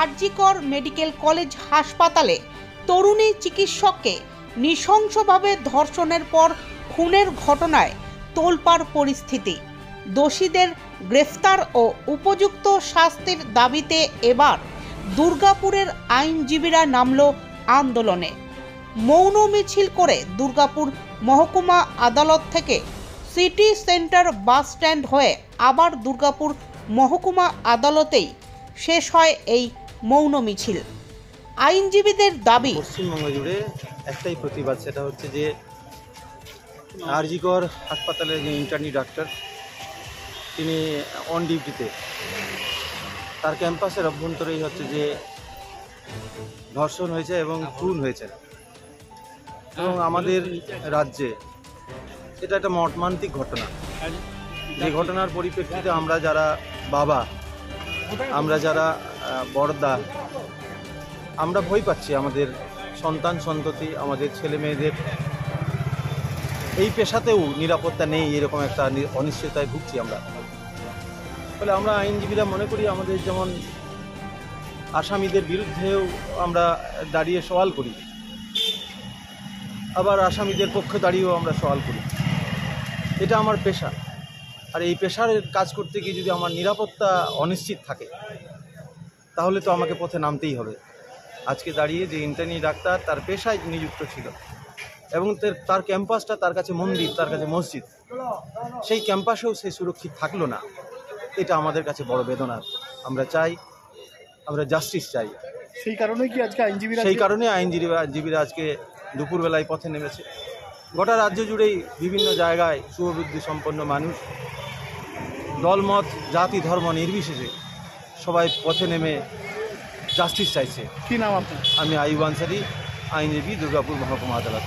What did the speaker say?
RG Kar medical college হাসপাতালে তরুণী চিকিৎসককে নৃশংসভাবে ধর্ষণের পর খুনের ঘটনায় তোলপাড় পরিস্থিতি। দোষীদের গ্রেফতার ও উপযুক্ত শাস্তির দাবিতে এবার দুর্গাপুরের আইনজীবীরা নামল আন্দোলনে। মৌন মিছিল করে দুর্গাপুর মহকুমা আদালত থেকে সিটি সেন্টার বাস স্ট্যান্ড হয়ে আবার দুর্গাপুর মহকুমা আদালতেই শেষ হয় এই মৌন মিছিল। আইনজীবীদের দাবি, পশ্চিমবঙ্গ জুড়ে একটাই প্রতিবাদ, সেটা হচ্ছে যে আরজিকর হাসপাতালের যে ইন্টার্নি ডাক্তার, তিনি অন ডিউটিতে, তার ক্যাম্পাসের অভ্যন্তরেই হচ্ছে যে ধর্ষণ হয়েছে এবং খুন হয়েছে। এবং আমাদের রাজ্যে এটা একটা মর্মান্তিক ঘটনা। যে ঘটনার পরিপ্রেক্ষিতে আমরা যারা বাবা, আমরা যারা বড়দা, আমরা ভয় পাচ্ছি। আমাদের সন্তান সন্ততি, আমাদের ছেলে মেয়েদের এই পেশাতেও নিরাপত্তা নেই, এরকম একটা অনিশ্চয়তায় ভুগছি আমরা। ফলে আমরা আইনজীবীরা মনে করি আমাদের যেমন আসামিদের বিরুদ্ধেও আমরা দাঁড়িয়ে সওয়াল করি, আবার আসামিদের পক্ষে দাঁড়িয়েও আমরা সওয়াল করি। এটা আমার পেশা, আর এই পেশার কাজ করতে গিয়ে যদি আমার নিরাপত্তা অনিশ্চিত থাকে তাহলে তো আমাকে পথে নামতেই হবে। আজকে দাঁড়িয়ে যে ইন্টার্নি ডাক্তার তার পেশায় নিযুক্ত ছিল এবং তার ক্যাম্পাসটা তার কাছে মন্দির, তার কাছে মসজিদ, সেই ক্যাম্পাসেও সে সুরক্ষিত থাকলো না। এটা আমাদের কাছে বড় বেদনার। আমরা চাই, আমরা জাস্টিস চাই। সেই কারণেই কি আজকে আইনজীবীরা আজকে দুপুরবেলায় পথে নেমেছে। গোটা রাজ্য জুড়েই বিভিন্ন জায়গায় শুভবুদ্ধি সম্পন্ন মানুষ, দলমত, জাতি, ধর্ম নির্বিশেষে সবাই পথে নেমে জাস্টিস চাইছে। কি নাম আপনার? আমি আইয়ুব আনসারী, আইনজীবী, দুর্গাপুর মহকুমা আদালত।